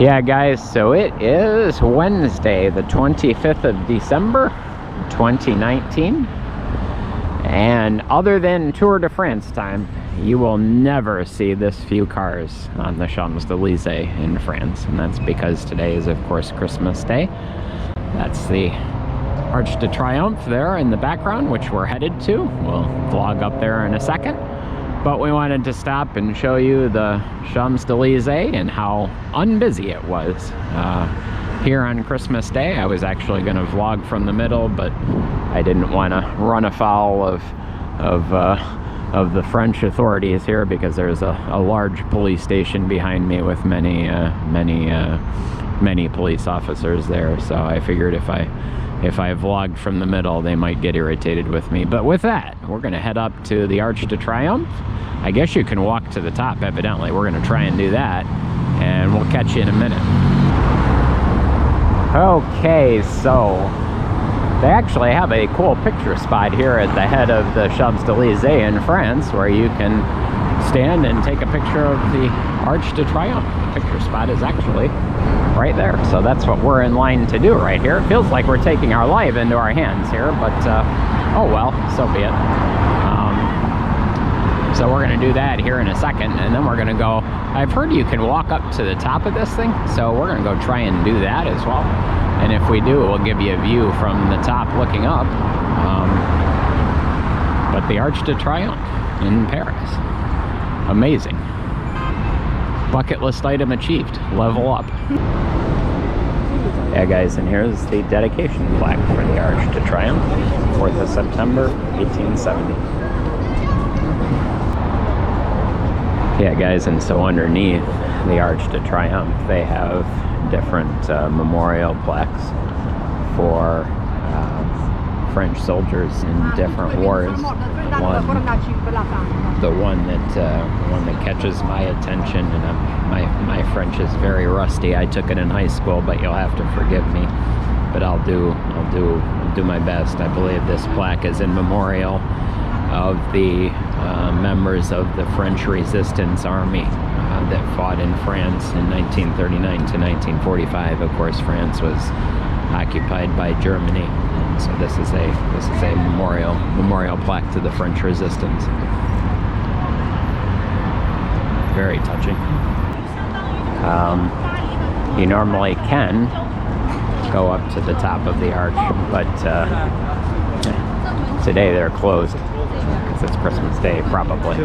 Yeah, guys, so it is Wednesday, the 25th of December, 2019. And other than Tour de France time, you will never see this few cars on the Champs-Elysees in France. And that's because today is, of course, Christmas Day. That's the Arc de Triomphe there in the background, which we're headed to. We'll vlog up there in a second. But we wanted to stop and show you the Champs-Elysees and how unbusy it was here on Christmas Day. I was actually going to vlog from the middle, but I didn't want to run afoul of the French authorities here, because there's a large police station behind me with many police officers there. So I figured if I vlogged from the middle, they might get irritated with me. But with that, we're going to head up to the Arc de Triomphe. I guess you can walk to the top, evidently. We're going to try and do that, and we'll catch you in a minute. Okay, so they actually have a cool picture spot here at the head of the Champs-Elysees in France, where you can stand and take a picture of the Arc de Triomphe. The picture spot is actually right there, so that's what we're in line to do right here. It feels like we're taking our life into our hands here, but oh well, so be it. So we're going to do that here in a second, and then we're going to go. I've heard you can walk up to the top of this thing, so we're going to go try and do that as well. And if we do, we'll give you a view from the top looking up. But the Arc de Triomphe in Paris, amazing. Bucket list item achieved. Level up. Yeah, guys, and here's the dedication plaque for the Arc de Triomphe, 4th of September, 1870. Yeah, guys, and so underneath the Arc de Triomphe, they have different memorial plaques for French soldiers in different wars. The one that catches my attention, and my French is very rusty. I took it in high school, but you'll have to forgive me. But I'll do my best. I believe this plaque is in memorial of the members of the French Resistance Army that fought in France in 1939 to 1945. Of course, France was occupied by Germany, and so this is a memorial plaque to the French Resistance. Very touching. You normally can go up to the top of the arch, but today they're closed because it's Christmas Day, probably.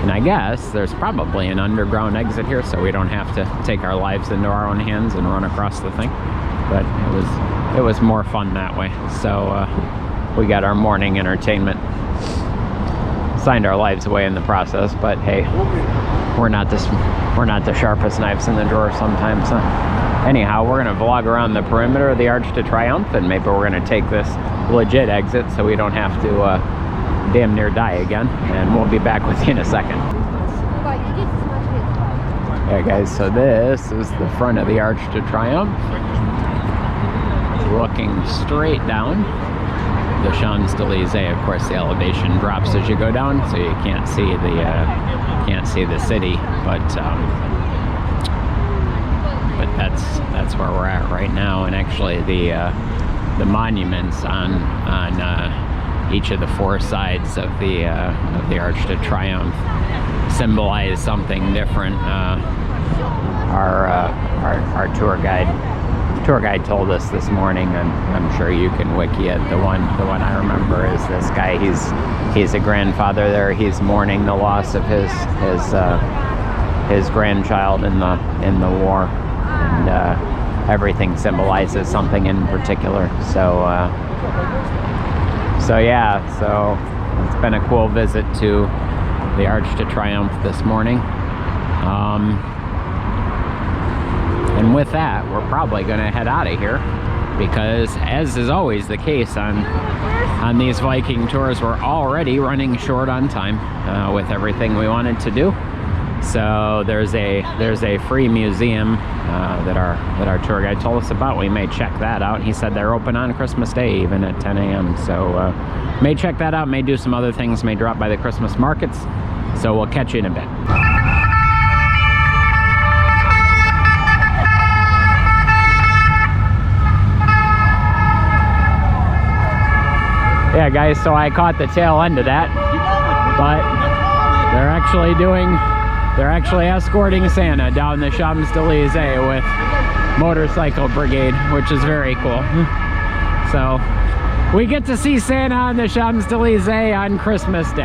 And I guess there's probably an underground exit here, so we don't have to take our lives into our own hands and run across the thing. But it was more fun that way. So we got our morning entertainment. Signed our lives away in the process, but hey, we're not the sharpest knives in the drawer sometimes. Huh? Anyhow, we're gonna vlog around the perimeter of the Arc de Triomphe, and maybe we're gonna take this legit exit so we don't have to damn near die again, and we'll be back with you in a second. Yeah, guys, so this is the front of the Arc de Triomphe, looking straight down the Champs-Elysees. Of course, the elevation drops as you go down, so you can't see the city, but that's where we're at right now. And actually, the monuments on each of the four sides of the Arc de Triomphe symbolize something different. Our tour guide told us this morning, and I'm sure you can wiki it. The one I remember is this guy. He's a grandfather there. He's mourning the loss of his grandchild in the war, and everything symbolizes something in particular. So yeah, so it's been a cool visit to the Arc de Triomphe this morning. And with that, we're probably going to head out of here, because as is always the case on these Viking tours, we're already running short on time with everything we wanted to do. So there's a free museum that our tour guide told us about. We may check that out. He said they're open on Christmas Day, even at 10 a.m. So may check that out, may do some other things, may drop by the Christmas markets. So we'll catch you in a bit. Yeah, guys, so I caught the tail end of that, but they're actually escorting Santa down the Champs-Elysees with motorcycle brigade, which is very cool. So we get to see Santa on the Champs-Elysees on Christmas Day.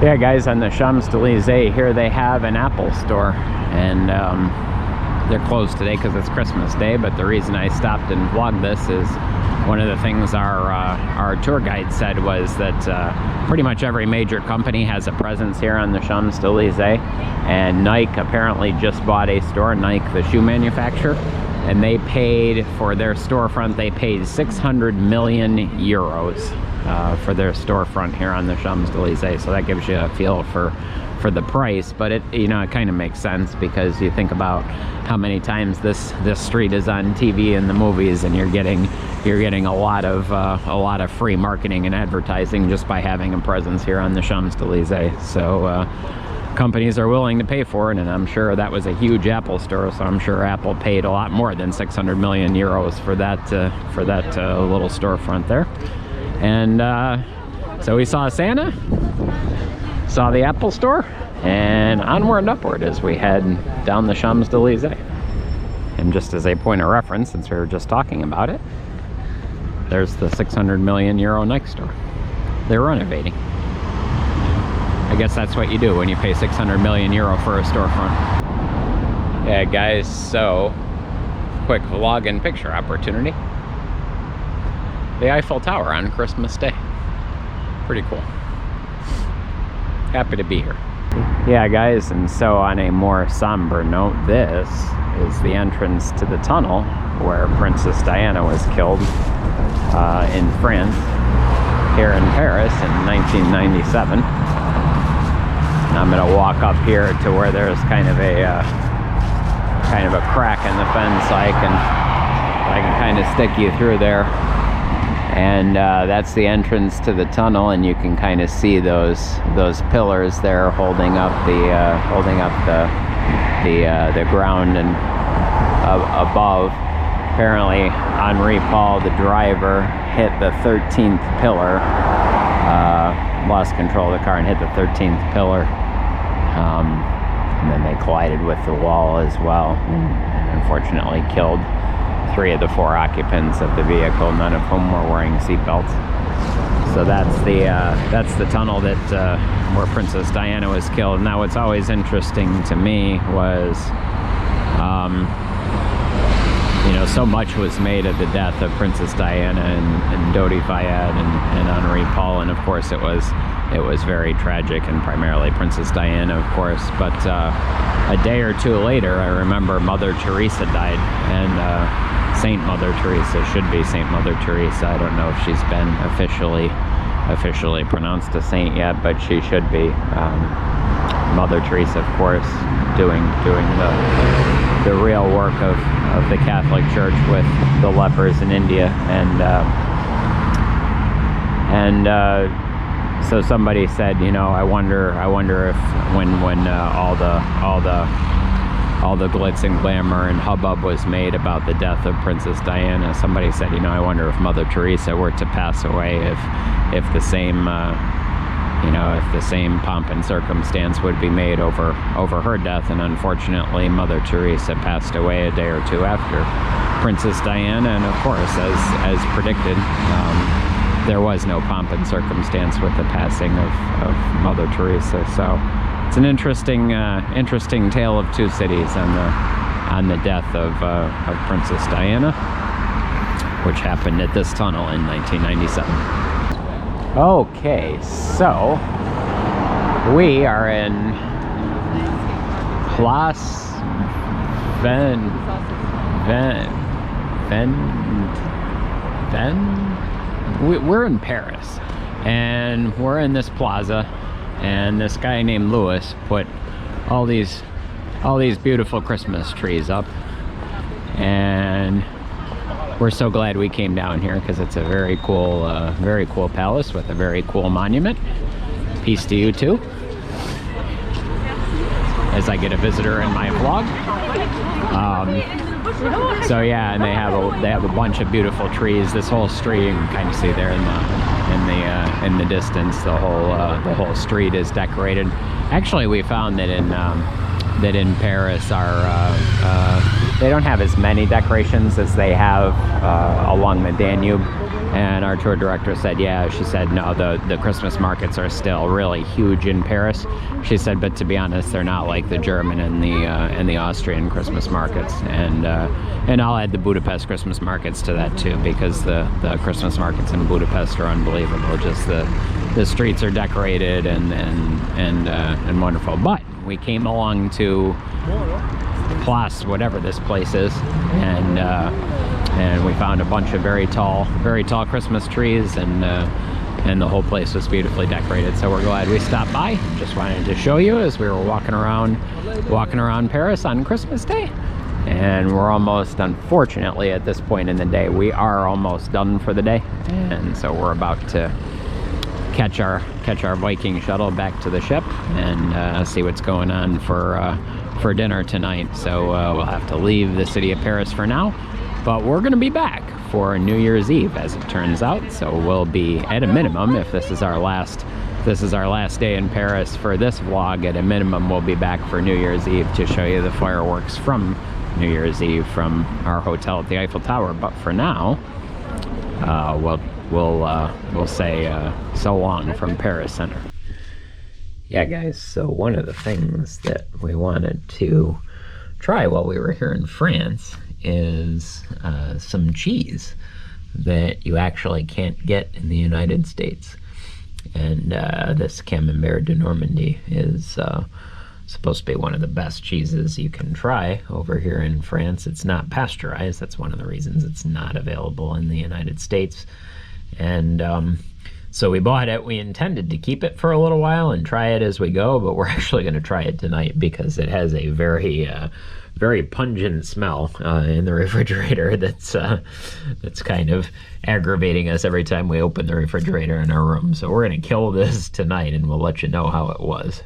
Yeah, guys, on the Champs-Elysees here they have an Apple store, and they're closed today because it's Christmas Day, but the reason I stopped and vlogged this is one of the things our tour guide said was that pretty much every major company has a presence here on the Champs-Elysees, and Nike apparently just bought a store, Nike, the shoe manufacturer, and they paid for their storefront, they paid 600 million euros for their storefront here on the Champs-Elysees. So that gives you a feel for the price, but it, you know, it kind of makes sense because you think about how many times this street is on TV and the movies, and you're getting a lot of free marketing and advertising just by having a presence here on the Champs-Elysees. So companies are willing to pay for it, and I'm sure that was a huge Apple store, so I'm sure Apple paid a lot more than 600 million euros for that little storefront there. And so we saw Santa, saw the Apple store, and onward and upward as we head down the Champs-Elysees. And just as a point of reference, since we were just talking about it, there's the 600 million euro Nike store. They're renovating. I guess that's what you do when you pay 600 million euro for a storefront. Yeah, guys, so quick vlog and picture opportunity. The Eiffel Tower on Christmas Day. Pretty cool. Happy to be here. Yeah, guys, and so on a more somber note, this is the entrance to the tunnel where Princess Diana was killed in France, here in Paris in 1997. And I'm gonna walk up here to where there's kind of a crack in the fence, so I can kind of stick you through there. And that's the entrance to the tunnel, and you can kind of see those pillars there holding up the ground and above. Apparently, Henri Paul, the driver, hit the 13th pillar, lost control of the car and hit the 13th pillar, and then they collided with the wall as well, and unfortunately killed 3 of the 4 occupants of the vehicle, none of whom were wearing seatbelts. So that's the tunnel that where Princess Diana was killed. Now, what's always interesting to me was, you know, so much was made of the death of Princess Diana and Dodi Fayed and Henri Paul, and of course it was very tragic, and primarily Princess Diana, of course. But a day or two later, I remember Mother Teresa died, and Saint Mother Teresa, should be Saint Mother Teresa. I don't know if she's been officially pronounced a saint yet, but she should be. Mother Teresa, of course, doing the real work of the Catholic Church with the lepers in India, and so somebody said, you know, I wonder if when all the glitz and glamour and hubbub was made about the death of Princess Diana, somebody said, you know, I wonder if Mother Teresa were to pass away, if the same pomp and circumstance would be made over her death. And unfortunately, Mother Teresa passed away a day or two after Princess Diana, and of course, as predicted, there was no pomp and circumstance with the passing of Mother Teresa. So it's an interesting tale of two cities on the death of Princess Diana, which happened at this tunnel in 1997. Okay, so we are in Place we're in Paris, and we're in this plaza, and this guy named Louis put all these beautiful Christmas trees up, and we're so glad we came down here because it's a very cool palace with a very cool monument. Peace to you too, as I get a visitor in my vlog. So yeah, and they have a bunch of beautiful trees. This whole street, you can kind of see there in in the distance. The whole street is decorated. Actually, we found that in Paris they don't have as many decorations as they have along the Danube. And our tour director said, yeah, she said, no, the Christmas markets are still really huge in Paris. She said, but to be honest, they're not like the German and the Austrian Christmas markets. And I'll add the Budapest Christmas markets to that too, because the Christmas markets in Budapest are unbelievable. Just the streets are decorated and wonderful. But we came along to Place, whatever this place is, and we found a bunch of very tall Christmas trees, and the whole place was beautifully decorated. So we're glad we stopped by. Just wanted to show you as we were walking around Paris on Christmas Day. And we're almost, unfortunately, at this point in the day, we are almost done for the day, and so we're about to catch our Viking shuttle back to the ship and see what's going on for dinner tonight. So we'll have to leave the city of Paris for now, but we're gonna be back for New Year's Eve, as it turns out. So we'll be, at a minimum, if this is our last day in Paris for this vlog, at a minimum we'll be back for New Year's Eve to show you the fireworks from New Year's Eve from our hotel at the Eiffel Tower. But for now, we'll say so long from Paris Center. Yeah, guys, so one of the things that we wanted to try while we were here in France is some cheese that you actually can't get in the United States. And this Camembert de Normandy is supposed to be one of the best cheeses you can try over here in France. It's not pasteurized. That's one of the reasons it's not available in the United States. And so we bought it. We intended to keep it for a little while and try it as we go, but we're actually going to try it tonight because it has a very pungent smell in the refrigerator that's kind of aggravating us every time we open the refrigerator in our room. So we're going to kill this tonight, and we'll let you know how it was.